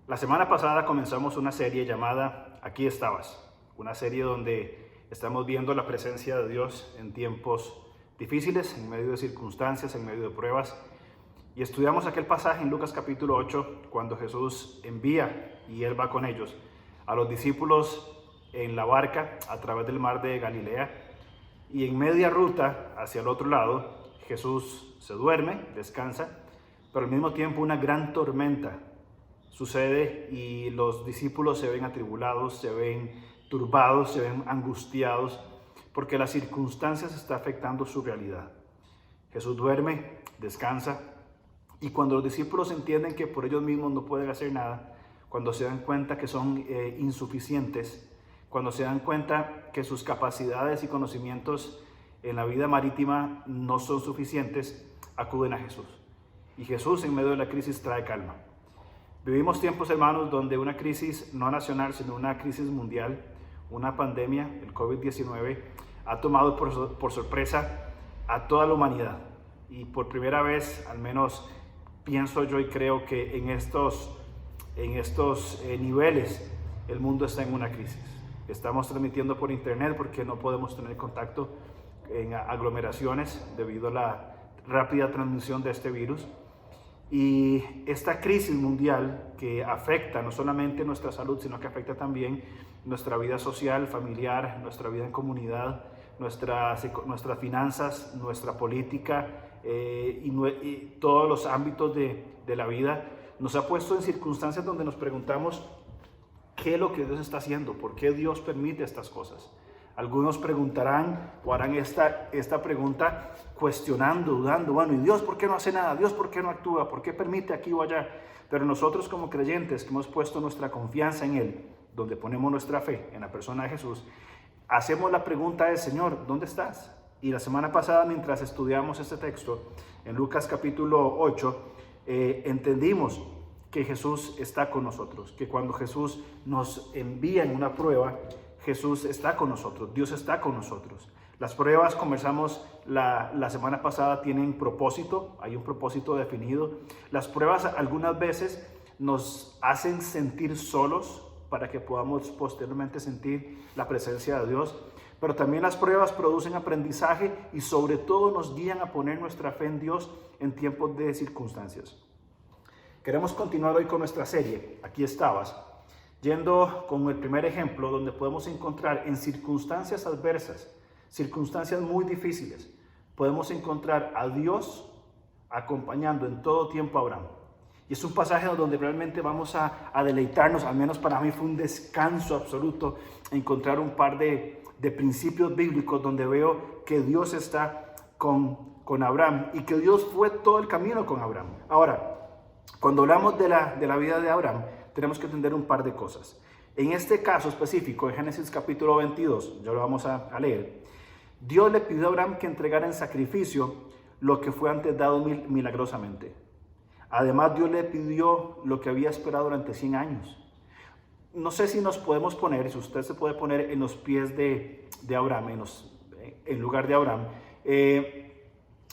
La semana pasada comenzamos una serie llamada Aquí estabas, una serie donde estamos viendo la presencia de Dios en tiempos difíciles, en medio de circunstancias, en medio de pruebas. Y estudiamos aquel pasaje en Lucas capítulo 8, cuando Jesús envía, y Él va con ellos, a los discípulos en la barca a través del mar de Galilea. Y en media ruta hacia el otro lado, Jesús se duerme, descansa, pero al mismo tiempo una gran tormenta sucede y los discípulos se ven atribulados, se ven turbados, se ven angustiados, porque las circunstancias están afectando su realidad. Jesús duerme, descansa, y cuando los discípulos entienden que por ellos mismos no pueden hacer nada, cuando se dan cuenta que son insuficientes, cuando se dan cuenta que sus capacidades y conocimientos en la vida marítima no son suficientes, acuden a Jesús. Y Jesús en medio de la crisis trae calma. Vivimos tiempos, hermanos, donde una crisis no nacional, sino una crisis mundial, una pandemia, el COVID-19, ha tomado por sorpresa a toda la humanidad. Y por primera vez, al menos pienso yo y creo que en estos niveles, el mundo está en una crisis. Estamos transmitiendo por internet porque no podemos tener contacto en aglomeraciones debido a la rápida transmisión de este virus. Y esta crisis mundial que afecta no solamente nuestra salud, sino que afecta también nuestra vida social, familiar, nuestra vida en comunidad, nuestras finanzas, nuestra política y todos los ámbitos de la vida, nos ha puesto en circunstancias donde nos preguntamos qué es lo que Dios está haciendo, por qué Dios permite estas cosas. Algunos preguntarán o harán esta pregunta cuestionando, dudando, bueno, ¿y Dios por qué no hace nada? ¿Dios por qué no actúa? ¿Por qué permite aquí o allá? Pero nosotros como creyentes que hemos puesto nuestra confianza en Él, donde ponemos nuestra fe en la persona de Jesús, hacemos la pregunta del Señor, ¿dónde estás? Y la semana pasada, mientras estudiamos este texto, en Lucas capítulo 8, entendimos que Jesús está con nosotros, que cuando Jesús nos envía en una prueba, Jesús está con nosotros, Dios está con nosotros. Las pruebas, conversamos la semana pasada, tienen propósito, hay un propósito definido. Las pruebas algunas veces nos hacen sentir solos para que podamos posteriormente sentir la presencia de Dios. Pero también las pruebas producen aprendizaje y sobre todo nos guían a poner nuestra fe en Dios en tiempos de circunstancias. Queremos continuar hoy con nuestra serie, Aquí estabas, yendo con el primer ejemplo donde podemos encontrar en circunstancias adversas, circunstancias muy difíciles, podemos encontrar a Dios acompañando en todo tiempo a Abraham. Y es un pasaje donde realmente vamos a deleitarnos, al menos para mí fue un descanso absoluto encontrar un par de principios bíblicos donde veo que Dios está con Abraham y que Dios fue todo el camino con Abraham. Ahora, cuando hablamos de la vida de Abraham, tenemos que entender un par de cosas. En este caso específico, en Génesis capítulo 22, ya lo vamos a leer, Dios le pidió a Abraham que entregara en sacrificio lo que fue antes dado milagrosamente. Además, Dios le pidió lo que había esperado durante 100 años. No sé si nos podemos poner, si usted se puede poner en los pies de Abraham, en lugar de Abraham,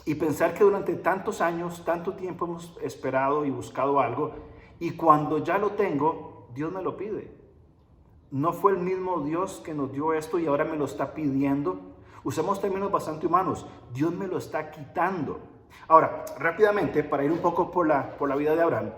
y pensar que durante tantos años, tanto tiempo hemos esperado y buscado algo, y cuando ya lo tengo, Dios me lo pide. No fue el mismo Dios que nos dio esto y ahora me lo está pidiendo. Usamos términos bastante humanos. Dios me lo está quitando. Ahora, rápidamente, para ir un poco por la vida de Abraham,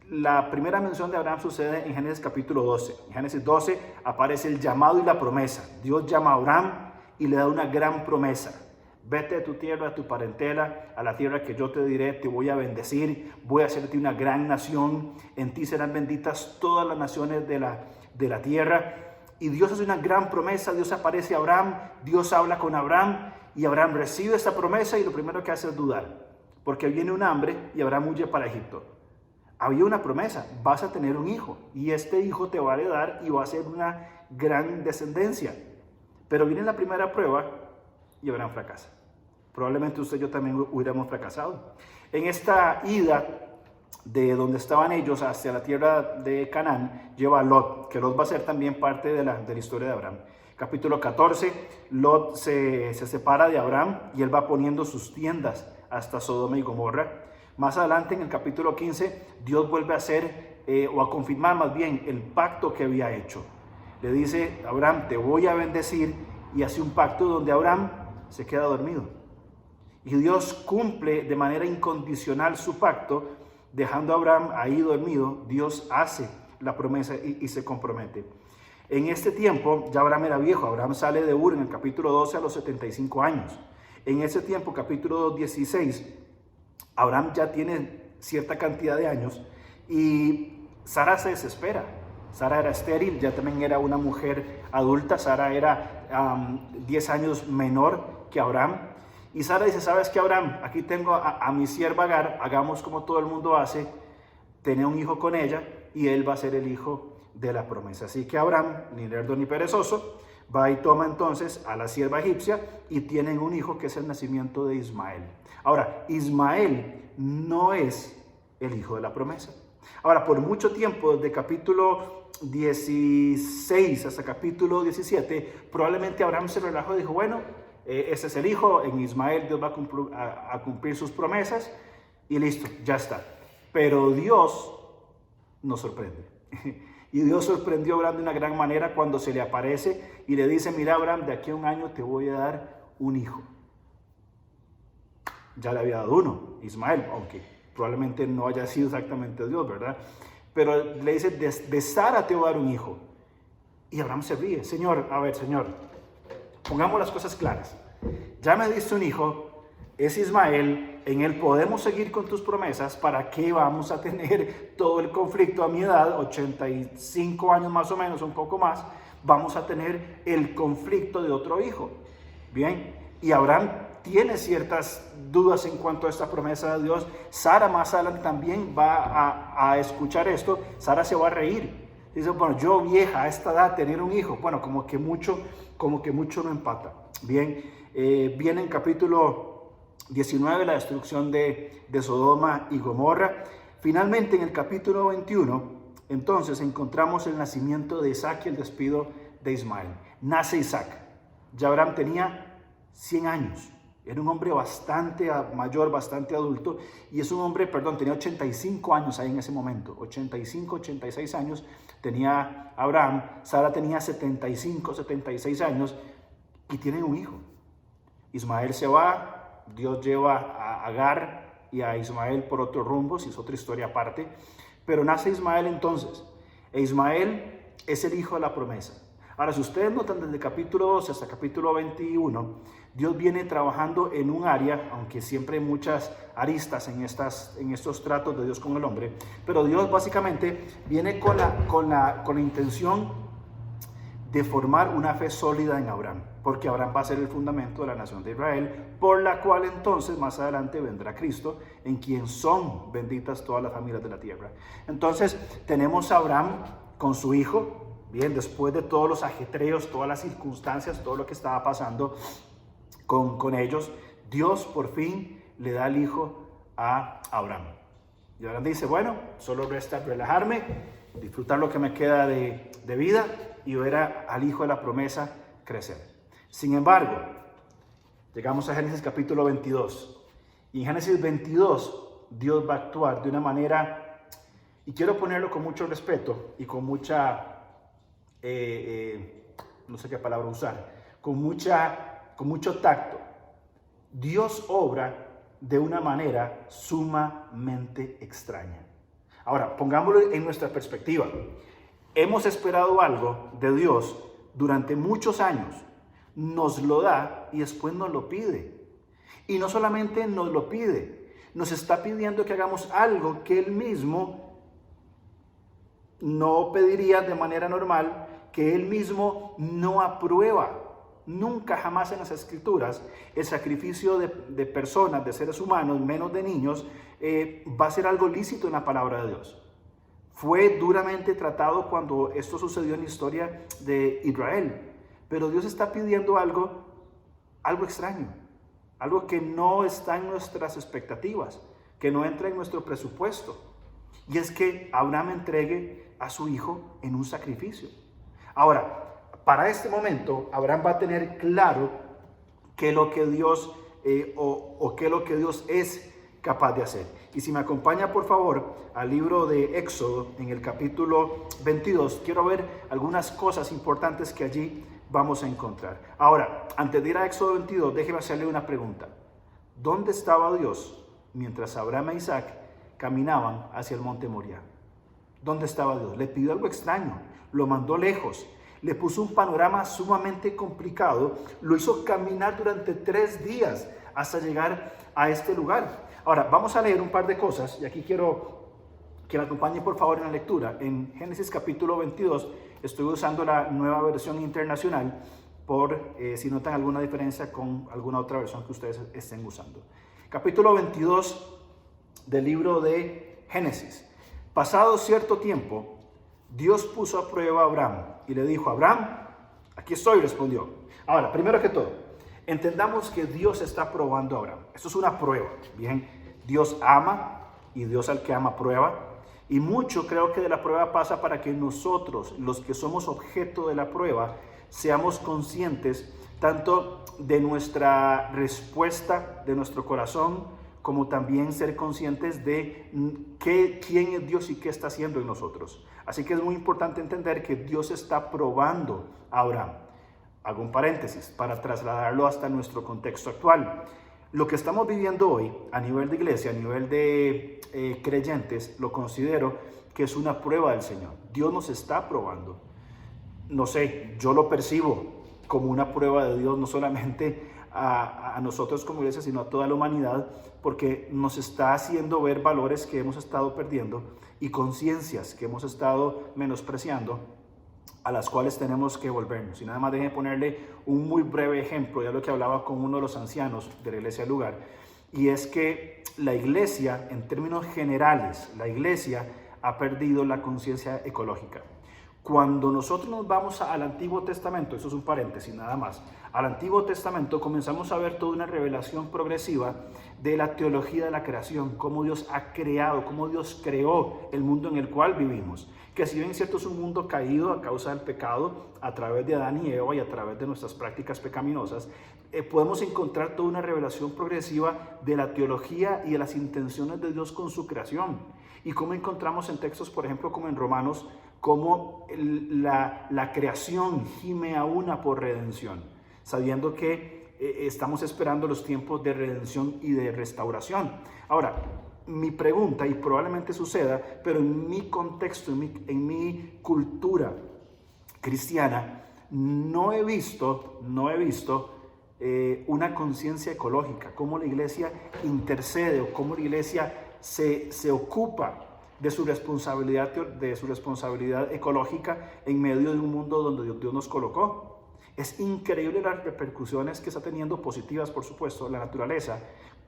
la primera mención de Abraham sucede en Génesis capítulo 12. En Génesis 12 aparece el llamado y la promesa. Dios llama a Abraham y le da una gran promesa. Vete de tu tierra, de tu parentela, a la tierra que yo te diré, te voy a bendecir, voy a hacerte una gran nación, en ti serán benditas todas las naciones de la tierra. Y Dios hace una gran promesa, Dios aparece a Abraham, Dios habla con Abraham y Abraham recibe esa promesa y lo primero que hace es dudar, porque viene un hambre y Abraham huye para Egipto. Había una promesa, vas a tener un hijo y este hijo te va a heredar y va a ser una gran descendencia. Pero viene la primera prueba y Abraham fracasa. Probablemente usted y yo también hubiéramos fracasado. En esta ida de donde estaban ellos hacia la tierra de Canaán, lleva a Lot, que Lot va a ser también parte de la historia de Abraham. Capítulo 14, Lot se separa de Abraham y él va poniendo sus tiendas hasta Sodoma y Gomorra. Más adelante en el capítulo 15, Dios vuelve a hacer o a confirmar más bien el pacto que había hecho. Le dice: Abraham, te voy a bendecir, y hace un pacto donde Abraham se queda dormido. Y Dios cumple de manera incondicional su pacto, dejando a Abraham ahí dormido. Dios hace la promesa y se compromete. En este tiempo ya Abraham era viejo. Abraham sale de Ur en el capítulo 12 a los 75 años. En ese tiempo, capítulo 16, Abraham ya tiene cierta cantidad de años y Sara se desespera. Sara era estéril, ya también era una mujer adulta. Sara era 10 años menor que Abraham. Y Sara dice: ¿sabes qué, Abraham? Aquí tengo a mi sierva Agar, hagamos como todo el mundo hace, tener un hijo con ella y él va a ser el hijo de la promesa. Así que Abraham, ni lerdo ni perezoso, va y toma entonces a la sierva egipcia y tienen un hijo que es el nacimiento de Ismael. Ahora, Ismael no es el hijo de la promesa. Ahora, por mucho tiempo, desde capítulo 16 hasta capítulo 17, probablemente Abraham se relajó y dijo: bueno, ese es el hijo, en Ismael Dios va a cumplir sus promesas y listo, ya está. Pero Dios nos sorprende. Y Dios sorprendió a Abraham de una gran manera cuando se le aparece y le dice: mira, Abraham, de aquí a un año te voy a dar un hijo. Ya le había dado uno, Ismael, aunque probablemente no haya sido exactamente Dios, ¿verdad? Pero le dice: de Sara te voy a dar un hijo. Y Abraham se ríe: Señor, pongamos las cosas claras. Ya me diste un hijo, es Ismael, en él podemos seguir con tus promesas. ¿Para qué vamos a tener todo el conflicto a mi edad, 85 años más o menos, un poco más? Vamos a tener el conflicto de otro hijo. Bien, y Abraham tiene ciertas dudas en cuanto a esta promesa de Dios. Sara más adelante también va a escuchar esto. Sara se va a reír. Dice: bueno, yo vieja a esta edad tener un hijo, bueno, como que mucho no empata. Bien, viene en capítulo 19 la destrucción de Sodoma y Gomorra. Finalmente, en el capítulo 21, entonces encontramos el nacimiento de Isaac y el despido de Ismael. Nace Isaac. Ya Abraham tenía 100 años. Era un hombre bastante mayor, bastante adulto. Y es un hombre, tenía 85 años ahí en ese momento. 85, 86 años tenía Abraham. Sara tenía 75, 76 años. Y tienen un hijo. Ismael se va. Dios lleva a Agar y a Ismael por otros rumbos. Y es otra historia aparte. Pero nace Ismael entonces. E Ismael es el hijo de la promesa. Ahora, si ustedes notan, desde capítulo 12 hasta capítulo 21, Dios viene trabajando en un área, aunque siempre hay muchas aristas en estos tratos de Dios con el hombre, pero Dios básicamente viene con la intención de formar una fe sólida en Abraham, porque Abraham va a ser el fundamento de la nación de Israel, por la cual entonces más adelante vendrá Cristo, en quien son benditas todas las familias de la tierra. Entonces tenemos a Abraham con su hijo. Bien, después de todos los ajetreos, todas las circunstancias, todo lo que estaba pasando con ellos, Dios por fin le da el hijo a Abraham. Y Abraham dice: bueno, solo resta relajarme, disfrutar lo que me queda de vida y ver al hijo de la promesa crecer. Sin embargo, llegamos a Génesis capítulo 22. Y en Génesis 22, Dios va a actuar de una manera, y quiero ponerlo con mucho respeto y con mucha... no sé qué palabra usar, con mucho tacto. Dios obra de una manera sumamente extraña. Ahora, pongámoslo en nuestra perspectiva. Hemos esperado algo de Dios durante muchos años, nos lo da y después nos lo pide. Y no solamente nos lo pide, nos está pidiendo que hagamos algo que Él mismo no pediría de manera normal, que Él mismo no aprueba. Nunca jamás en las Escrituras el sacrificio de personas, de seres humanos, menos de niños, va a ser algo lícito en la palabra de Dios. Fue duramente tratado cuando esto sucedió en la historia de Israel. Pero Dios está pidiendo algo extraño, algo que no está en nuestras expectativas, que no entra en nuestro presupuesto. Y es que Abraham entregue a su hijo en un sacrificio. Ahora, para este momento, Abraham va a tener claro qué es lo que Dios qué es lo que Dios es capaz de hacer. Y si me acompaña por favor al libro de Éxodo en el capítulo 22, quiero ver algunas cosas importantes que allí vamos a encontrar. Ahora, antes de ir a Éxodo 22, déjeme hacerle una pregunta. ¿Dónde estaba Dios mientras Abraham e Isaac caminaban hacia el monte Moriah? ¿Dónde estaba Dios? Le pidió algo extraño, lo mandó lejos, le puso un panorama sumamente complicado, lo hizo caminar durante 3 días hasta llegar a este lugar. Ahora, vamos a leer un par de cosas y aquí quiero que me acompañe por favor en la lectura. En Génesis capítulo 22, estoy usando la nueva versión internacional por si notan alguna diferencia con alguna otra versión que ustedes estén usando. Capítulo 22 del libro de Génesis. Pasado cierto tiempo, Dios puso a prueba a Abraham y le dijo: Abraham, aquí estoy, respondió. Ahora, primero que todo, entendamos que Dios está probando a Abraham. Esto es una prueba. Bien, Dios ama y Dios al que ama prueba. Y mucho creo que de la prueba pasa para que nosotros, los que somos objeto de la prueba, seamos conscientes tanto de nuestra respuesta, de nuestro corazón, como también ser conscientes de quién es Dios y qué está haciendo en nosotros. Así que es muy importante entender que Dios está probando a Abraham. Hago un paréntesis para trasladarlo hasta nuestro contexto actual. Lo que estamos viviendo hoy a nivel de iglesia, a nivel de creyentes, lo considero que es una prueba del Señor. Dios nos está probando. No sé, yo lo percibo como una prueba de Dios, no solamente a nosotros como iglesia, sino a toda la humanidad, porque nos está haciendo ver valores que hemos estado perdiendo y conciencias que hemos estado menospreciando, a las cuales tenemos que volvernos. Y nada más déjenme ponerle un muy breve ejemplo, ya lo que hablaba con uno de los ancianos de la iglesia del lugar, y es que la iglesia, en términos generales, la iglesia ha perdido la conciencia ecológica. Cuando nosotros nos vamos al Antiguo Testamento, eso es un paréntesis nada más, al Antiguo Testamento comenzamos a ver toda una revelación progresiva de la teología de la creación, cómo Dios ha creado, cómo Dios creó el mundo en el cual vivimos. Que si bien cierto es un mundo caído a causa del pecado, a través de Adán y Eva y a través de nuestras prácticas pecaminosas, podemos encontrar toda una revelación progresiva de la teología y de las intenciones de Dios con su creación. Y cómo encontramos en textos, por ejemplo, como en Romanos, cómo la creación gime a una por redención, sabiendo que estamos esperando los tiempos de redención y de restauración. Ahora, mi pregunta, y probablemente suceda, pero en mi contexto, en mi cultura cristiana, no he visto una conciencia ecológica, cómo la iglesia intercede o cómo la iglesia se ocupa de su responsabilidad ecológica en medio de un mundo donde Dios nos colocó. Es increíble las repercusiones que está teniendo, positivas por supuesto, la naturaleza,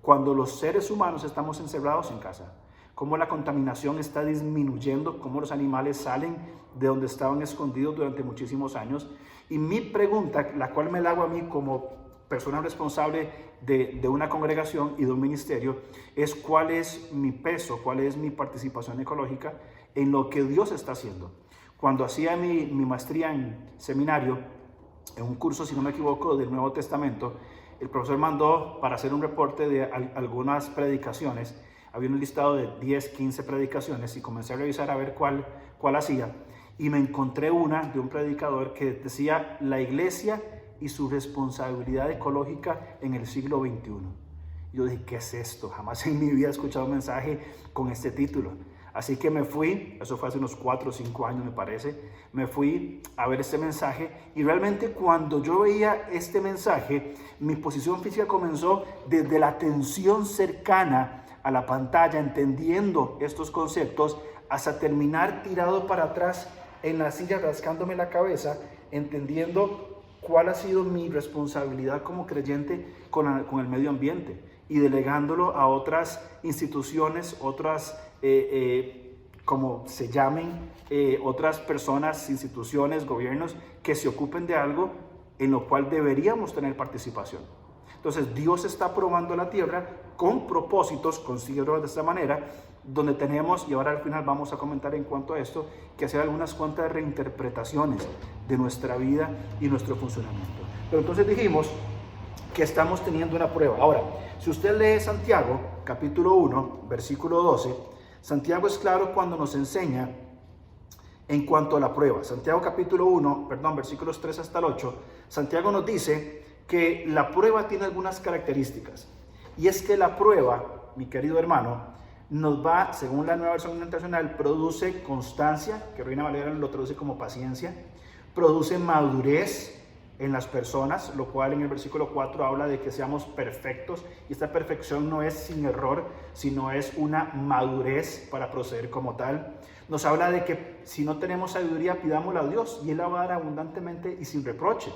cuando los seres humanos estamos encerrados en casa. Cómo la contaminación está disminuyendo, cómo los animales salen de donde estaban escondidos durante muchísimos años. Y mi pregunta, la cual me la hago a mí como persona responsable de una congregación y de un ministerio, es cuál es mi peso, cuál es mi participación ecológica en lo que Dios está haciendo. Cuando hacía mi maestría en seminario, en un curso, si no me equivoco, del Nuevo Testamento, el profesor mandó para hacer un reporte de algunas predicaciones. Había un listado de 10, 15 predicaciones y comencé a revisar a ver cuál hacía. Y me encontré una de un predicador que decía la iglesia y su responsabilidad ecológica en el siglo XXI. Yo dije, ¿qué es esto? Jamás en mi vida he escuchado un mensaje con este título. Así que me fui, eso fue hace unos 4 o 5 años me parece, me fui a ver este mensaje y realmente cuando yo veía este mensaje, mi posición física comenzó desde la atención cercana a la pantalla, entendiendo estos conceptos, hasta terminar tirado para atrás en la silla, rascándome la cabeza, entendiendo cuál ha sido mi responsabilidad como creyente con el medio ambiente y delegándolo a otras instituciones, otras, como se llamen, otras personas, instituciones, gobiernos que se ocupen de algo en lo cual deberíamos tener participación. Entonces Dios está probando la tierra con propósitos, considero de esta manera, donde tenemos, y ahora al final vamos a comentar en cuanto a esto, que hacer algunas cuantas reinterpretaciones de nuestra vida y nuestro funcionamiento. Pero entonces dijimos que estamos teniendo una prueba. Ahora, si usted lee Santiago, capítulo 1, versículo 12, Santiago es claro cuando nos enseña en cuanto a la prueba. Santiago capítulo 1, versículos 3 hasta el 8, Santiago nos dice que la prueba tiene algunas características. Y es que la prueba, mi querido hermano, nos va, según la Nueva Versión Internacional, produce constancia, que Reina Valera lo traduce como paciencia, produce madurez en las personas, lo cual en el versículo 4 habla de que seamos perfectos, y esta perfección no es sin error, sino es una madurez para proceder como tal. Nos habla de que si no tenemos sabiduría, pidámosla a Dios y Él la va a dar abundantemente y sin reproche.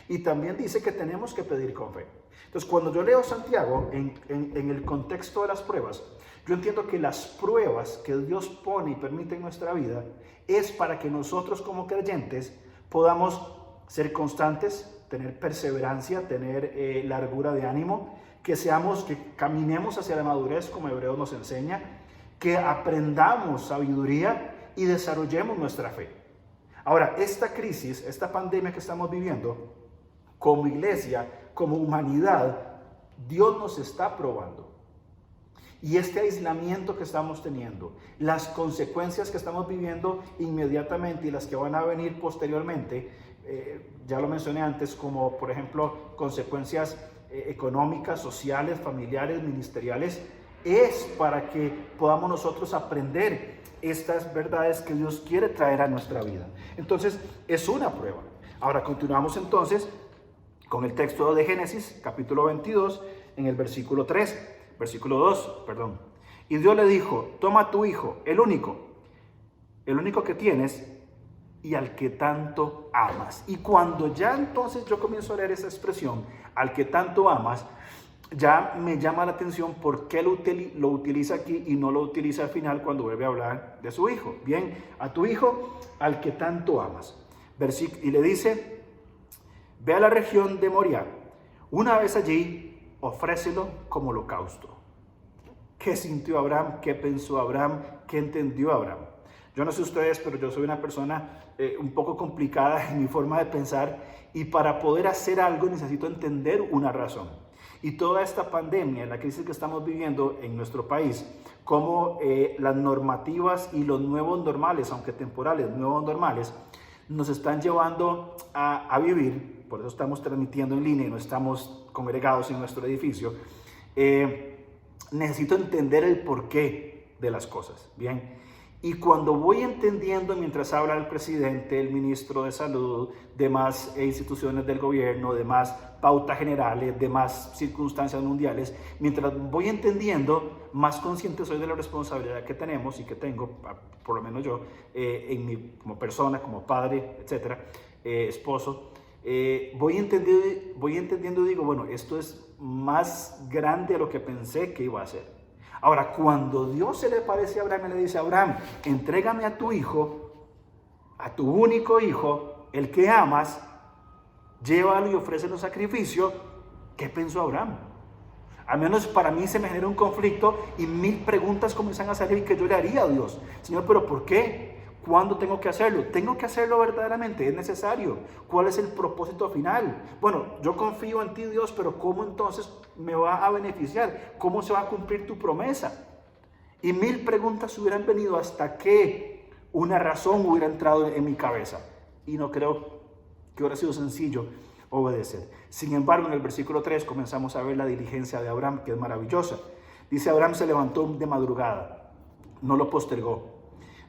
Y también dice que tenemos que pedir con fe. Entonces, cuando yo leo Santiago en el contexto de las pruebas, yo entiendo que las pruebas que Dios pone y permite en nuestra vida es para que nosotros como creyentes podamos ser constantes, tener perseverancia, tener largura de ánimo, que caminemos hacia la madurez como Hebreos nos enseña, que aprendamos sabiduría y desarrollemos nuestra fe. Ahora, esta crisis, esta pandemia que estamos viviendo, como iglesia, como humanidad, Dios nos está probando. Y este aislamiento que estamos teniendo, las consecuencias que estamos viviendo inmediatamente y las que van a venir posteriormente, ya lo mencioné antes, como por ejemplo consecuencias económicas, sociales, familiares, ministeriales, es para que podamos nosotros aprender estas verdades que Dios quiere traer a nuestra vida. Entonces, es una prueba. Ahora continuamos entonces con el texto de Génesis, capítulo 22, en el versículo 2. Y Dios le dijo, toma a tu hijo, el único que tienes y al que tanto amas. Y cuando ya entonces yo comienzo a leer esa expresión, al que tanto amas, ya me llama la atención por qué lo utiliza aquí y no lo utiliza al final cuando vuelve a hablar de su hijo. Bien, a tu hijo, al que tanto amas. Y le dice, ve a la región de Moriah. Una vez allí, ofrécelo como holocausto. ¿Qué sintió Abraham? ¿Qué pensó Abraham? ¿Qué entendió Abraham? Yo no sé ustedes, pero yo soy una persona un poco complicada en mi forma de pensar, y para poder hacer algo necesito entender una razón. Y toda esta pandemia, la crisis que estamos viviendo en nuestro país, como las normativas y los nuevos normales, aunque temporales, nuevos normales, nos están llevando a vivir, por eso estamos transmitiendo en línea y no estamos congregados en nuestro edificio, necesito entender el porqué de las cosas, ¿bien? Y cuando voy entendiendo, mientras habla el presidente, el ministro de salud, demás instituciones del gobierno, demás pautas generales, demás circunstancias mundiales, mientras voy entendiendo, más consciente soy de la responsabilidad que tenemos y que tengo, por lo menos yo, como persona, como padre, etcétera, esposo, voy entendiendo y digo, bueno, esto es más grande de lo que pensé que iba a ser. Ahora, cuando Dios se le aparece a Abraham y le dice, Abraham, entrégame a tu hijo, a tu único hijo, el que amas, llévalo y ofrécelo sacrificio, ¿qué pensó Abraham? Al menos para mí se me genera un conflicto y 1000 preguntas comienzan a salir que yo le haría a Dios. Señor, ¿pero por qué? ¿Cuándo tengo que hacerlo? ¿Tengo que hacerlo verdaderamente? ¿Es necesario? ¿Cuál es el propósito final? Bueno, yo confío en ti, Dios, pero ¿cómo entonces me va a beneficiar? ¿Cómo se va a cumplir tu promesa? Y 1000 preguntas hubieran venido hasta que una razón hubiera entrado en mi cabeza. Y no creo que hubiera sido sencillo obedecer. Sin embargo, en el versículo 3 comenzamos a ver la diligencia de Abraham, que es maravillosa. Dice, Abraham se levantó de madrugada, no lo postergó.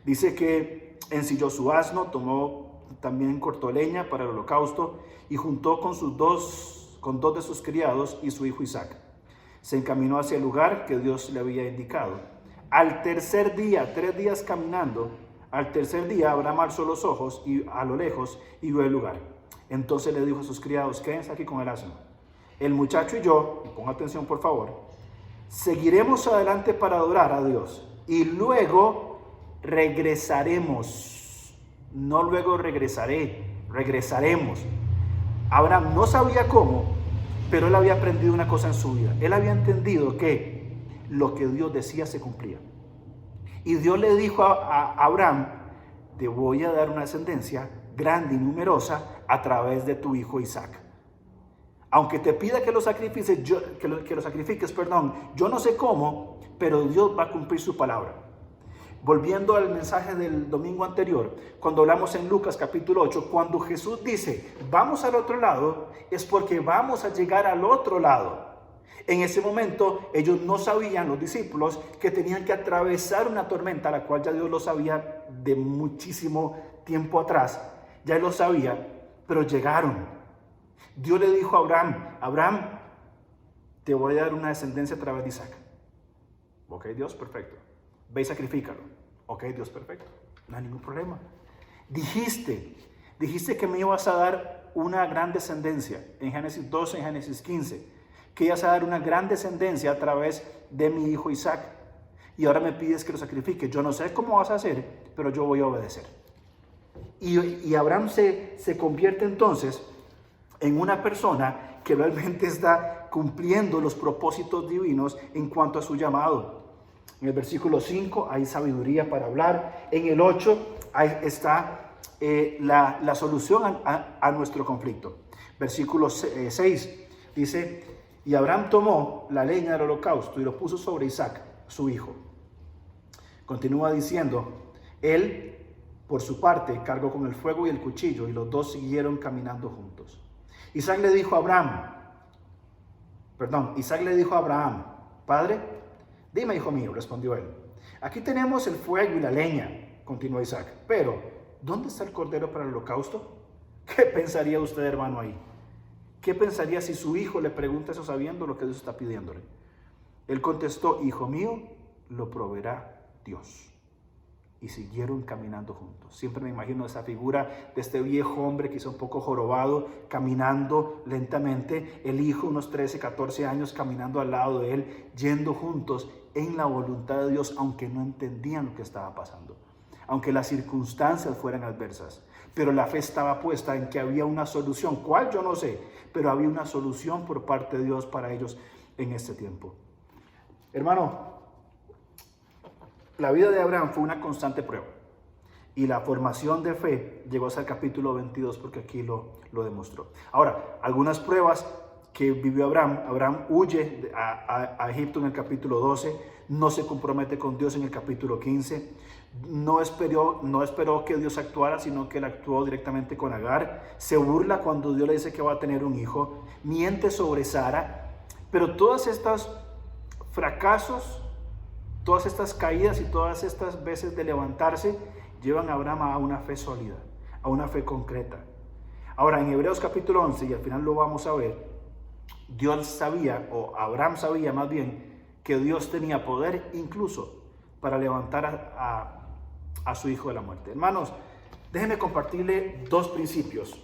Dice que ensilló su asno, también cortó leña para el holocausto y juntó con dos de sus criados y su hijo Isaac. Se encaminó hacia el lugar que Dios le había indicado. Al tercer día, 3 días caminando, al tercer día Abraham alzó los ojos y a lo lejos y vio el lugar. Entonces le dijo a sus criados, quédense aquí con el asno. El muchacho y yo, y ponga atención por favor, seguiremos adelante para adorar a Dios y luego regresaremos. No luego regresaremos. Abraham no sabía cómo, pero él había aprendido una cosa en su vida. Él había entendido que lo que Dios decía se cumplía. Y Dios le dijo a Abraham, te voy a dar una descendencia grande y numerosa a través de tu hijo Isaac. Aunque te pida que lo sacrifiques, yo no sé cómo, pero Dios va a cumplir su palabra. Volviendo al mensaje del domingo anterior, cuando hablamos en Lucas capítulo 8, cuando Jesús dice, vamos al otro lado, es porque vamos a llegar al otro lado. En ese momento, ellos no sabían, los discípulos, que tenían que atravesar una tormenta, la cual ya Dios lo sabía de muchísimo tiempo atrás. Ya lo sabía, pero llegaron. Dios le dijo a Abraham, Abraham, te voy a dar una descendencia a través de Isaac. Ok, Dios, perfecto. Ve y sacrifícalo. Ok, Dios, perfecto. No hay ningún problema. Dijiste que me ibas a dar una gran descendencia. En Génesis 12, en Génesis 15. Que ibas a dar una gran descendencia a través de mi hijo Isaac. Y ahora me pides que lo sacrifique. Yo no sé cómo vas a hacer, pero yo voy a obedecer. Y Abraham se convierte entonces en una persona que realmente está cumpliendo los propósitos divinos en cuanto a su llamado. En el versículo 5 hay sabiduría para hablar. En el 8 ahí está la solución a nuestro conflicto. Versículo 6 dice, y Abraham tomó la leña del holocausto y lo puso sobre Isaac, su hijo. Continúa diciendo, él por su parte cargó con el fuego y el cuchillo y los dos siguieron caminando juntos. Isaac le dijo a Abraham, Padre, dime, hijo mío, respondió él. Aquí tenemos el fuego y la leña, continuó Isaac, pero ¿dónde está el cordero para el holocausto? ¿Qué pensaría usted, hermano, ahí? ¿Qué pensaría si su hijo le pregunta eso sabiendo lo que Dios está pidiéndole? Él contestó, hijo mío, lo proveerá Dios. Y siguieron caminando juntos. Siempre me imagino esa figura de este viejo hombre quizá un poco jorobado, caminando lentamente, el hijo unos 13, 14 años caminando al lado de él, yendo juntos en la voluntad de Dios, aunque no entendían lo que estaba pasando, aunque las circunstancias fueran adversas, pero la fe estaba puesta en que había una solución, ¿cuál? Yo no sé, pero había una solución por parte de Dios para ellos en este tiempo. Hermano, la vida de Abraham fue una constante prueba y la formación de fe llegó hasta el capítulo 22 porque aquí lo demostró. Ahora, algunas pruebas que vivió Abraham. Abraham huye a Egipto en el capítulo 12, no se compromete con Dios en el capítulo 15, no esperó que Dios actuara, sino que él actuó directamente con Agar, se burla cuando Dios le dice que va a tener un hijo, miente sobre Sara, pero todos estos fracasos, todas estas caídas y todas estas veces de levantarse llevan a Abraham a una fe sólida, a una fe concreta. Ahora, en Hebreos capítulo 11, y al final lo vamos a ver, Dios sabía, o Abraham sabía más bien, que Dios tenía poder incluso para levantar a su hijo de la muerte. Hermanos, déjenme compartirle dos principios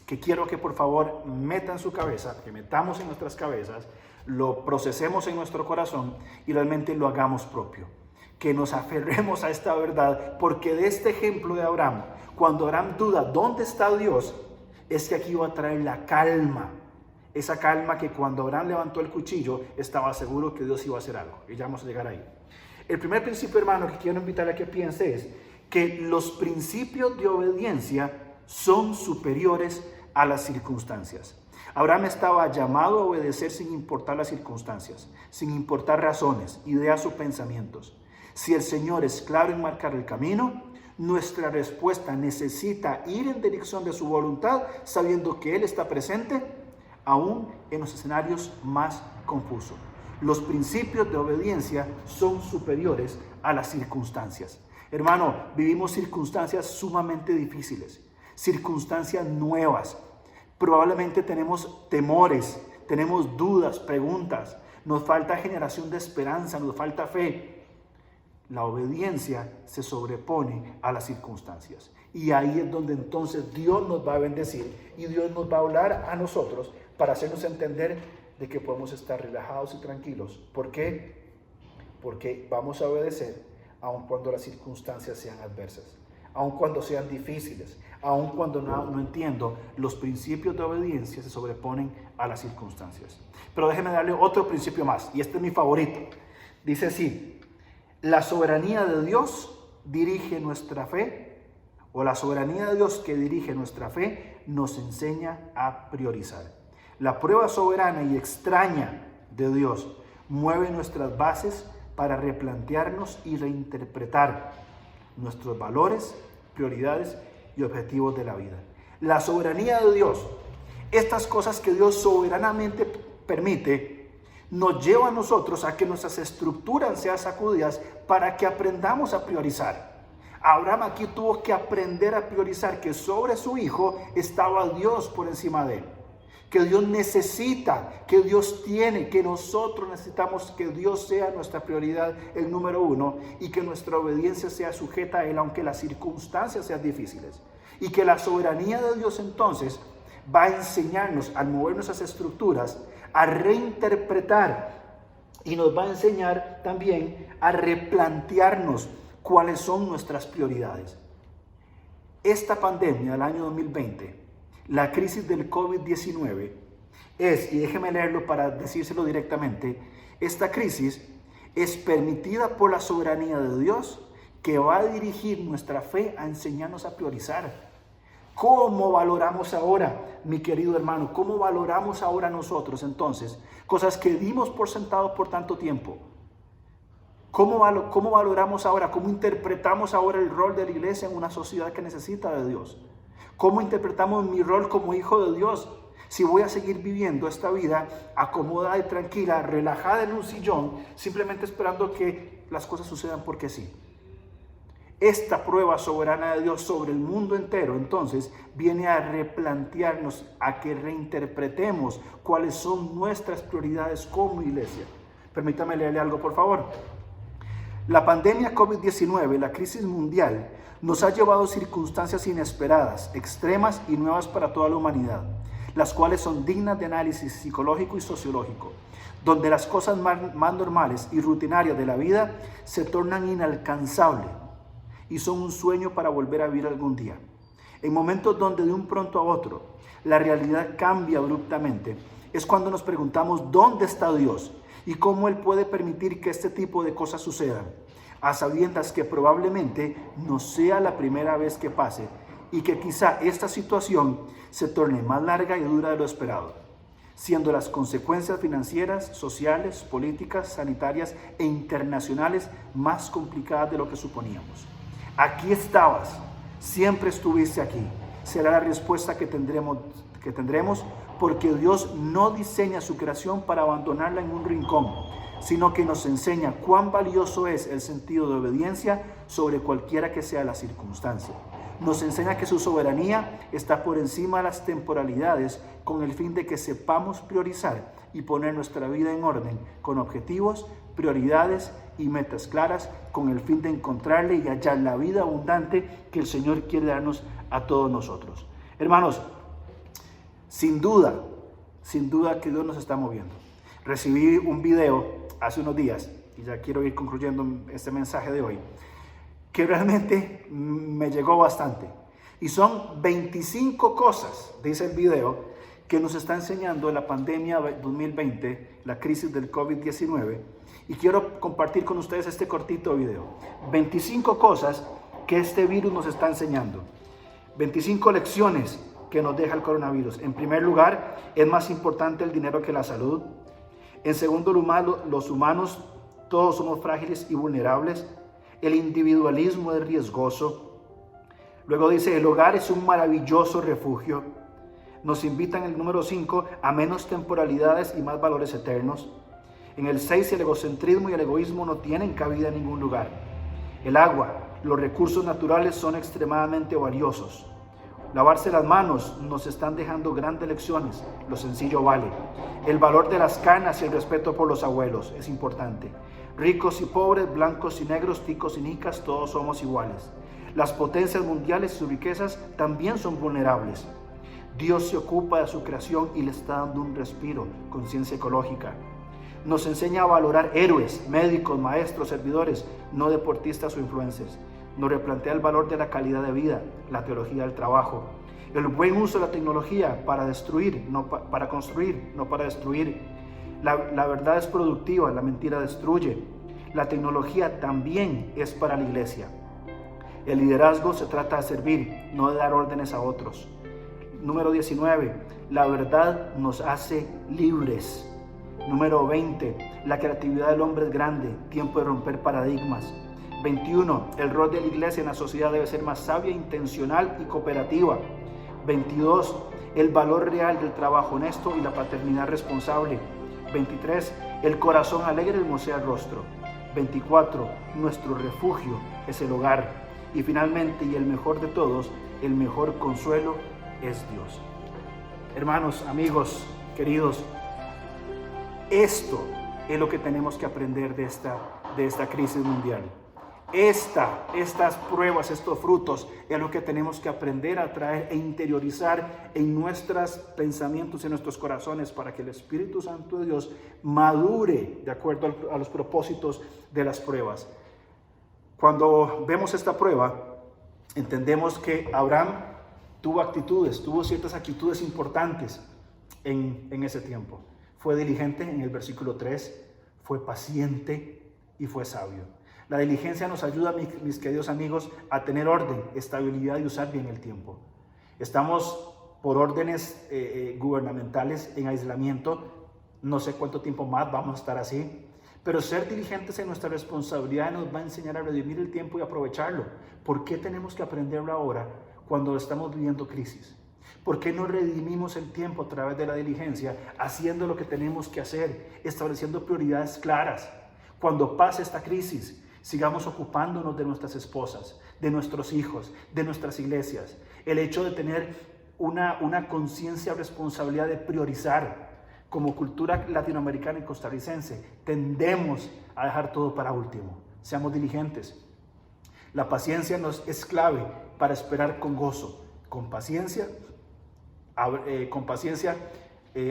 que quiero que por favor metan en su cabeza, que metamos en nuestras cabezas, lo procesemos en nuestro corazón y realmente lo hagamos propio. Que nos aferremos a esta verdad, porque de este ejemplo de Abraham, cuando Abraham duda dónde está Dios, es que aquí va a traer la calma. Esa calma que cuando Abraham levantó el cuchillo, estaba seguro que Dios iba a hacer algo. Y ya vamos a llegar ahí. El primer principio, hermano, que quiero invitarle a que piense es que los principios de obediencia son superiores a las circunstancias. Abraham estaba llamado a obedecer sin importar las circunstancias, sin importar razones, ideas o pensamientos. Si el Señor es claro en marcar el camino, nuestra respuesta necesita ir en dirección de su voluntad, sabiendo que Él está presente, aún en los escenarios más confusos. Los principios de obediencia son superiores a las circunstancias. Hermano, vivimos circunstancias sumamente difíciles, circunstancias nuevas. Probablemente tenemos temores, tenemos dudas, preguntas, nos falta generación de esperanza, nos falta fe. La obediencia se sobrepone a las circunstancias. Y ahí es donde entonces Dios nos va a bendecir y Dios nos va a hablar a nosotros para hacernos entender de que podemos estar relajados y tranquilos. ¿Por qué? Porque vamos a obedecer aun cuando las circunstancias sean adversas, aun cuando sean difíciles, aun cuando no entiendo, los principios de obediencia se sobreponen a las circunstancias. Pero déjeme darle otro principio más, y este es mi favorito. Dice así: la soberanía de Dios dirige nuestra fe, o la soberanía de Dios que dirige nuestra fe nos enseña a priorizar. La prueba soberana y extraña de Dios mueve nuestras bases para replantearnos y reinterpretar nuestros valores, prioridades y objetivos de la vida. La soberanía de Dios, estas cosas que Dios soberanamente permite, nos lleva a nosotros a que nuestras estructuras sean sacudidas para que aprendamos a priorizar. Abraham aquí tuvo que aprender a priorizar que sobre su hijo estaba Dios por encima de él. Que Dios necesita, que Dios tiene, que nosotros necesitamos que Dios sea nuestra prioridad, el número uno, y que nuestra obediencia sea sujeta a Él, aunque las circunstancias sean difíciles. Y que la soberanía de Dios entonces va a enseñarnos, al mover nuestras estructuras, a reinterpretar y nos va a enseñar también a replantearnos cuáles son nuestras prioridades. Esta pandemia del año 2020, la crisis del COVID-19 es, y déjeme leerlo para decírselo directamente, esta crisis es permitida por la soberanía de Dios que va a dirigir nuestra fe a enseñarnos a priorizar. ¿Cómo valoramos ahora, mi querido hermano? ¿Cómo valoramos ahora nosotros entonces cosas que dimos por sentado por tanto tiempo? ¿Cómo valoramos ahora? ¿Cómo interpretamos ahora el rol de la iglesia en una sociedad que necesita de Dios? ¿Cómo interpretamos mi rol como hijo de Dios? Si voy a seguir viviendo esta vida acomodada y tranquila, relajada en un sillón, simplemente esperando que las cosas sucedan porque sí. Esta prueba soberana de Dios sobre el mundo entero, entonces, viene a replantearnos, a que reinterpretemos cuáles son nuestras prioridades como iglesia. Permítame leerle algo, por favor. La pandemia COVID-19, la crisis mundial, nos ha llevado a circunstancias inesperadas, extremas y nuevas para toda la humanidad, las cuales son dignas de análisis psicológico y sociológico, donde las cosas más normales y rutinarias de la vida se tornan inalcanzables y son un sueño para volver a vivir algún día. En momentos donde de un pronto a otro la realidad cambia abruptamente, es cuando nos preguntamos ¿dónde está Dios? Y cómo Él puede permitir que este tipo de cosas sucedan, a sabiendas que probablemente no sea la primera vez que pase y que quizá esta situación se torne más larga y dura de lo esperado, siendo las consecuencias financieras, sociales, políticas, sanitarias e internacionales más complicadas de lo que suponíamos. Aquí estabas, siempre estuviste aquí. Será la respuesta que tendremos porque Dios no diseña su creación para abandonarla en un rincón, sino que nos enseña cuán valioso es el sentido de obediencia sobre cualquiera que sea la circunstancia. Nos enseña que su soberanía está por encima de las temporalidades con el fin de que sepamos priorizar y poner nuestra vida en orden con objetivos, prioridades y metas claras con el fin de encontrarle y hallar la vida abundante que el Señor quiere darnos a todos nosotros. Hermanos, sin duda que Dios nos está moviendo. Recibí un video hace unos días, y ya quiero ir concluyendo este mensaje de hoy, que realmente me llegó bastante. Y son 25 cosas, dice el video, que nos está enseñando la pandemia 2020, la crisis del COVID-19. Y quiero compartir con ustedes este cortito video. 25 cosas que este virus nos está enseñando. 25 lecciones que nos deja el coronavirus. En primer lugar, es más importante el dinero que la salud. En segundo lugar, los humanos todos somos frágiles y vulnerables. El individualismo es riesgoso. Luego dice, el hogar es un maravilloso refugio. Nos invitan en el número 5 a menos temporalidades y más valores eternos. En el 6, el egocentrismo y el egoísmo no tienen cabida en ningún lugar. El agua, los recursos naturales son extremadamente valiosos. Lavarse las manos nos están dejando grandes lecciones, lo sencillo vale. El valor de las canas y el respeto por los abuelos es importante. Ricos y pobres, blancos y negros, ticos y nicas, todos somos iguales. Las potencias mundiales y sus riquezas también son vulnerables. Dios se ocupa de su creación y le está dando un respiro, conciencia ecológica. Nos enseña a valorar héroes, médicos, maestros, servidores, no deportistas o influencers. Nos replantea el valor de la calidad de vida, la teología del trabajo. El buen uso de la tecnología para destruir, no para construir, no para destruir. La verdad es productiva, la mentira destruye. La tecnología también es para la iglesia. El liderazgo se trata de servir, no de dar órdenes a otros. Número 19, la verdad nos hace libres. Número 20, la creatividad del hombre es grande, tiempo de romper paradigmas. 21, el rol de la iglesia en la sociedad debe ser más sabia, intencional y cooperativa. 22, el valor real del trabajo honesto y la paternidad responsable. 23, el corazón alegre hermosea el rostro. 24, nuestro refugio es el hogar. Y finalmente, y el mejor de todos, el mejor consuelo es Dios. Hermanos, amigos, queridos, esto es lo que tenemos que aprender de esta crisis mundial. Estas pruebas, estos frutos, es lo que tenemos que aprender a traer e interiorizar en nuestros pensamientos, en nuestros corazones, para que el Espíritu Santo de Dios madure de acuerdo a los propósitos de las pruebas. Cuando vemos esta prueba, entendemos que Abraham tuvo ciertas actitudes importantes en ese tiempo. Fue diligente en el versículo 3, fue paciente y fue sabio. La diligencia nos ayuda, mis queridos amigos, a tener orden, estabilidad y usar bien el tiempo. Estamos por órdenes gubernamentales en aislamiento, no sé cuánto tiempo más vamos a estar así, pero ser diligentes en nuestra responsabilidad nos va a enseñar a redimir el tiempo y aprovecharlo. ¿Por qué tenemos que aprenderlo ahora cuando estamos viviendo crisis? ¿Por qué no redimimos el tiempo a través de la diligencia, haciendo lo que tenemos que hacer, estableciendo prioridades claras? Cuando pase esta crisis, sigamos ocupándonos de nuestras esposas, de nuestros hijos, de nuestras iglesias. El hecho de tener una conciencia, responsabilidad de priorizar. Como cultura latinoamericana y costarricense, tendemos a dejar todo para último. Seamos diligentes. La paciencia es clave para esperar con gozo. Con paciencia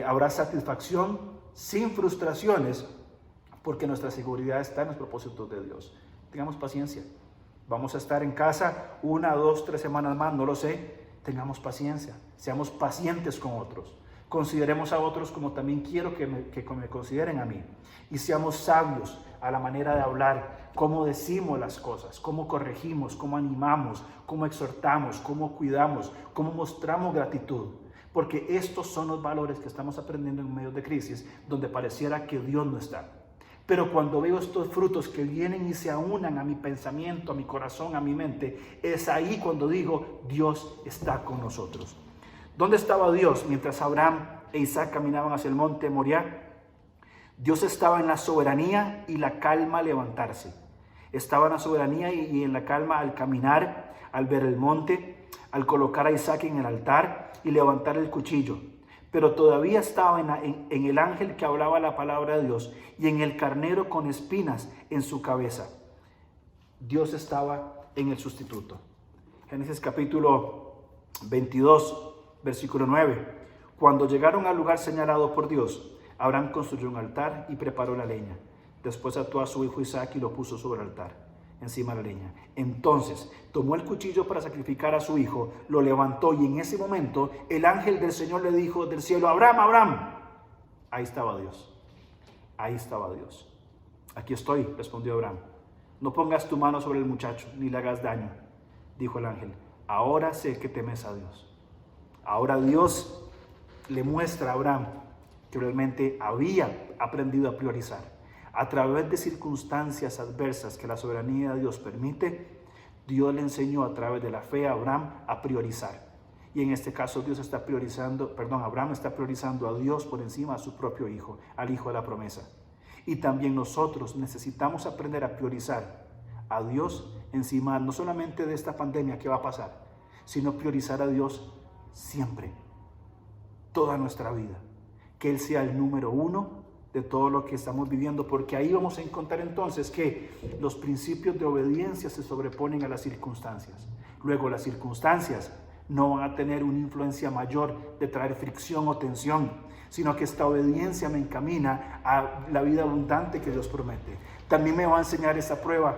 habrá satisfacción sin frustraciones, porque nuestra seguridad está en los propósitos de Dios. Tengamos paciencia. Vamos a estar en casa 1, 2, 3 semanas más, no lo sé. Tengamos paciencia. Seamos pacientes con otros. Consideremos a otros como también quiero que me consideren a mí. Y seamos sabios a la manera de hablar, cómo decimos las cosas, cómo corregimos, cómo animamos, cómo exhortamos, cómo cuidamos, cómo mostramos gratitud. Porque estos son los valores que estamos aprendiendo en medio de crisis, donde pareciera que Dios no está. Pero cuando veo estos frutos que vienen y se aunan a mi pensamiento, a mi corazón, a mi mente, es ahí cuando digo, Dios está con nosotros. ¿Dónde estaba Dios mientras Abraham e Isaac caminaban hacia el monte Moriah? Dios estaba en la soberanía y la calma al levantarse. Estaba en la soberanía y en la calma al caminar, al ver el monte, al colocar a Isaac en el altar y levantar el cuchillo. Pero todavía estaba en el ángel que hablaba la palabra de Dios y en el carnero con espinas en su cabeza. Dios estaba en el sustituto. Génesis capítulo 22. Versículo 9. Cuando llegaron al lugar señalado por Dios, Abraham construyó un altar y preparó la leña. Después ató a su hijo Isaac y lo puso sobre el altar, encima de la leña. Entonces tomó el cuchillo para sacrificar a su hijo, lo levantó y en ese momento el ángel del Señor le dijo del cielo, Abraham, Abraham. Ahí estaba Dios. Ahí estaba Dios. Aquí estoy, respondió Abraham. No pongas tu mano sobre el muchacho, ni le hagas daño, dijo el ángel. Ahora sé que temes a Dios. Ahora Dios le muestra a Abraham que realmente había aprendido a priorizar. A través de circunstancias adversas que la soberanía de Dios permite, Dios le enseñó a través de la fe a Abraham a priorizar. Y en este caso Abraham está priorizando a Dios por encima de su propio hijo, al hijo de la promesa. Y también nosotros necesitamos aprender a priorizar a Dios encima no solamente de esta pandemia que va a pasar, sino priorizar a Dios siempre, toda nuestra vida, que Él sea el número 1 de todo lo que estamos viviendo, porque ahí vamos a encontrar entonces que los principios de obediencia se sobreponen a las circunstancias. Luego las circunstancias no van a tener una influencia mayor de traer fricción o tensión, sino que esta obediencia me encamina a la vida abundante que Dios promete. También me va a enseñar esa prueba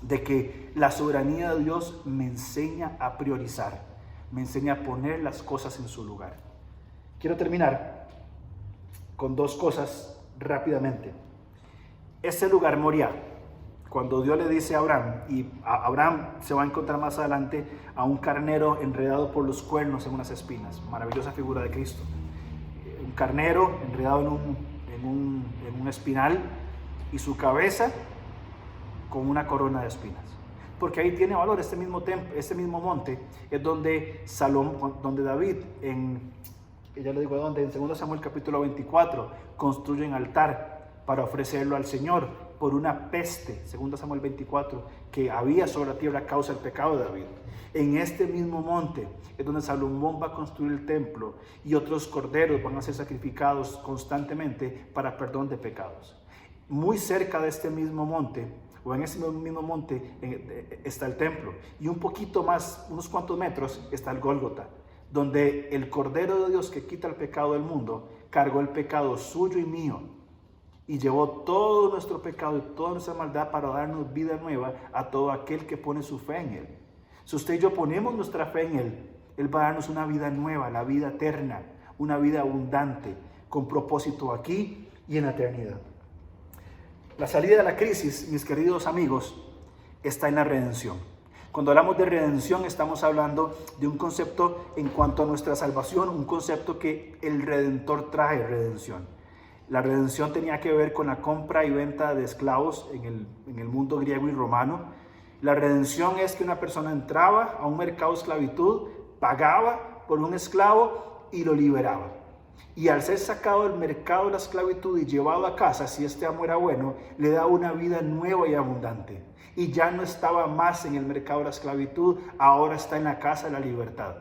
de que la soberanía de Dios me enseña a priorizar. Me enseña a poner las cosas en su lugar. Quiero terminar con 2 cosas rápidamente. Este lugar, Moriah, Cuando Dios le dice a Abraham, y Abraham se va a encontrar más adelante a un carnero enredado por los cuernos en unas espinas, maravillosa figura de Cristo. Un carnero enredado en un espinal y su cabeza con una corona de espinas. Porque ahí tiene valor este mismo monte, es donde donde David, ya le digo dónde, en 2 Samuel capítulo 24, construye un altar para ofrecerlo al Señor por una peste, 2 Samuel 24, que había sobre la tierra a causa del pecado de David. En este mismo monte es donde Salomón va a construir el templo y otros corderos van a ser sacrificados constantemente para perdón de pecados. Muy cerca de este mismo monte, o en ese mismo monte, está el templo, y un poquito más, unos cuantos metros, está el Gólgota, donde el Cordero de Dios que quita el pecado del mundo cargó el pecado suyo y mío y llevó todo nuestro pecado y toda nuestra maldad para darnos vida nueva a todo aquel que pone su fe en Él. Si usted y yo ponemos nuestra fe en Él, Él va a darnos una vida nueva, la vida eterna, una vida abundante, con propósito aquí y en la eternidad. La salida de la crisis, mis queridos amigos, está en la redención. Cuando hablamos de redención, estamos hablando de un concepto en cuanto a nuestra salvación, un concepto que el Redentor trae, redención. La redención tenía que ver con la compra y venta de esclavos en el mundo griego y romano. La redención es que una persona entraba a un mercado de esclavitud, pagaba por un esclavo y lo liberaba. Y al ser sacado del mercado de la esclavitud y llevado a casa, si este amo era bueno, le daba una vida nueva y abundante. Y ya no estaba más en el mercado de la esclavitud, ahora está en la casa de la libertad.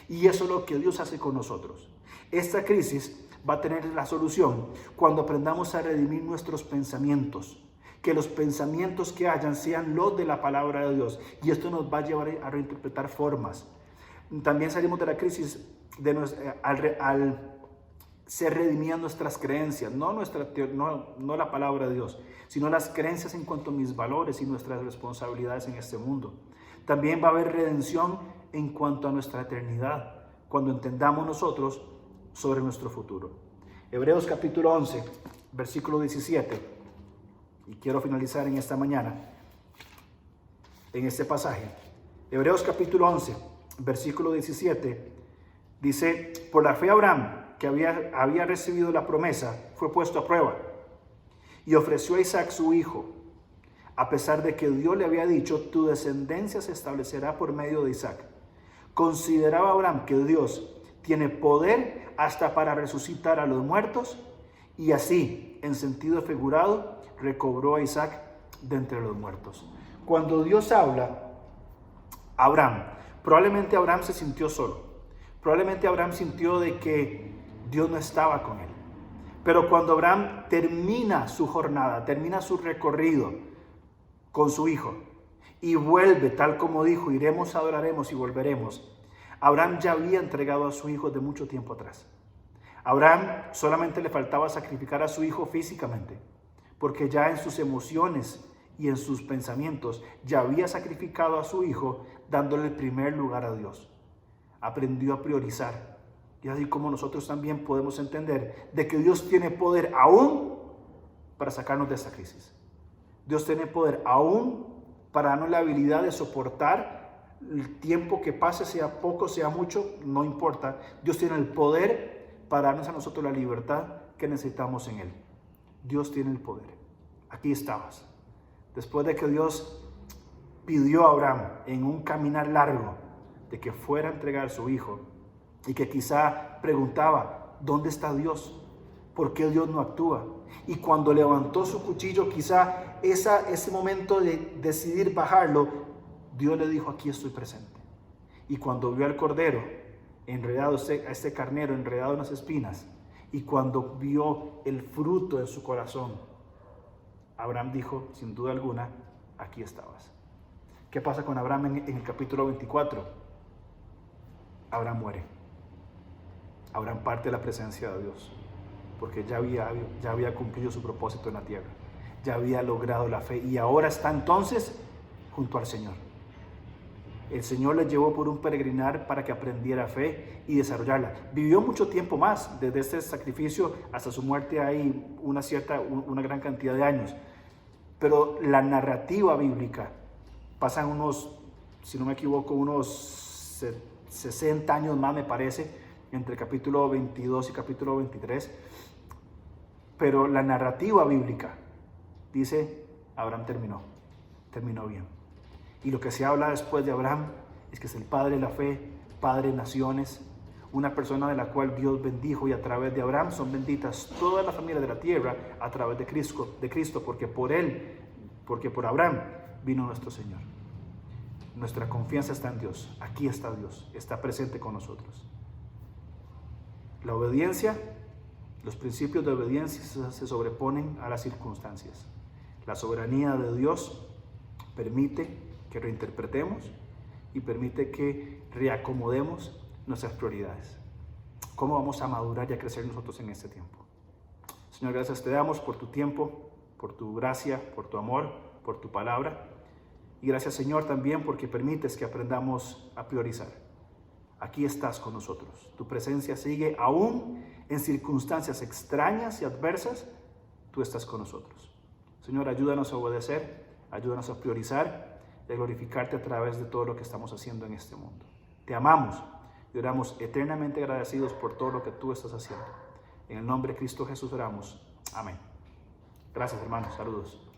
Y eso es lo que Dios hace con nosotros. Esta crisis va a tener la solución cuando aprendamos a redimir nuestros pensamientos. Que los pensamientos que hayan sean los de la palabra de Dios. Y esto nos va a llevar a reinterpretar formas. También salimos de la crisis al ser redimidas nuestras creencias, no la palabra de Dios, sino las creencias en cuanto a mis valores y nuestras responsabilidades en este mundo. También va a haber redención en cuanto a nuestra eternidad, cuando entendamos nosotros sobre nuestro futuro. Hebreos capítulo 11, versículo 17, y quiero finalizar en esta mañana, en este pasaje. Hebreos capítulo 11, versículo 17, dice: por la fe Abraham, que había recibido la promesa, fue puesto a prueba y ofreció a Isaac su hijo, a pesar de que Dios le había dicho: tu descendencia se establecerá por medio de Isaac. Consideraba Abraham que Dios tiene poder hasta para resucitar a los muertos, y así, en sentido figurado, recobró a Isaac de entre los muertos. Cuando Dios habla a Abraham, probablemente Abraham se sintió solo. Probablemente Abraham sintió de que Dios no estaba con él. Pero cuando Abraham termina su jornada, termina su recorrido con su hijo y vuelve, tal como dijo: iremos, adoraremos y volveremos, Abraham ya había entregado a su hijo de mucho tiempo atrás. Abraham solamente le faltaba sacrificar a su hijo físicamente, porque ya en sus emociones y en sus pensamientos ya había sacrificado a su hijo, dándole el primer lugar a Dios. Aprendió a priorizar. Y así como nosotros también podemos entender de que Dios tiene poder aún para sacarnos de esta crisis. Dios tiene poder aún para darnos la habilidad de soportar el tiempo que pase, sea poco, sea mucho, no importa. Dios tiene el poder para darnos a nosotros la libertad que necesitamos en Él. Dios tiene el poder. Aquí estabas. Después de que Dios pidió a Abraham en un caminar largo de que fuera a entregar a su hijo, y que quizá preguntaba: ¿dónde está Dios? ¿Por qué Dios no actúa? Y cuando levantó su cuchillo, quizá ese momento de decidir bajarlo, Dios le dijo: aquí estoy presente. Y cuando vio al cordero enredado, a este carnero enredado en las espinas, y cuando vio el fruto en su corazón, Abraham dijo, sin duda alguna: aquí estabas. ¿Qué pasa con Abraham en el capítulo 24? Abraham muere. Abraham parte de la presencia de Dios, porque ya había cumplido su propósito en la tierra, ya había logrado la fe, y ahora está entonces junto al Señor. El Señor le llevó por un peregrinar para que aprendiera fe y desarrollarla. Vivió mucho tiempo más, desde este sacrificio hasta su muerte hay una gran cantidad de años. Pero la narrativa bíblica, pasan unos, si no me equivoco, unos 60 años más me parece, entre capítulo 22 y capítulo 23, pero la narrativa bíblica dice, Abraham terminó bien. Y lo que se habla después de Abraham es que es el padre de la fe, padre de naciones, una persona de la cual Dios bendijo, y a través de Abraham son benditas todas las familias de la tierra a través de Cristo, porque por Abraham vino nuestro Señor. Nuestra confianza está en Dios. Aquí está Dios, está presente con nosotros. La obediencia, los principios de obediencia se sobreponen a las circunstancias. La soberanía de Dios permite que reinterpretemos y permite que reacomodemos nuestras prioridades. ¿Cómo vamos a madurar y a crecer nosotros en este tiempo? Señor, gracias te damos por tu tiempo, por tu gracia, por tu amor, por tu palabra. Y gracias, Señor, también porque permites que aprendamos a priorizar. Aquí estás con nosotros. Tu presencia sigue aún en circunstancias extrañas y adversas. Tú estás con nosotros. Señor, ayúdanos a obedecer, ayúdanos a priorizar y a glorificarte a través de todo lo que estamos haciendo en este mundo. Te amamos y oramos eternamente agradecidos por todo lo que tú estás haciendo. En el nombre de Cristo Jesús oramos. Amén. Gracias, hermanos. Saludos.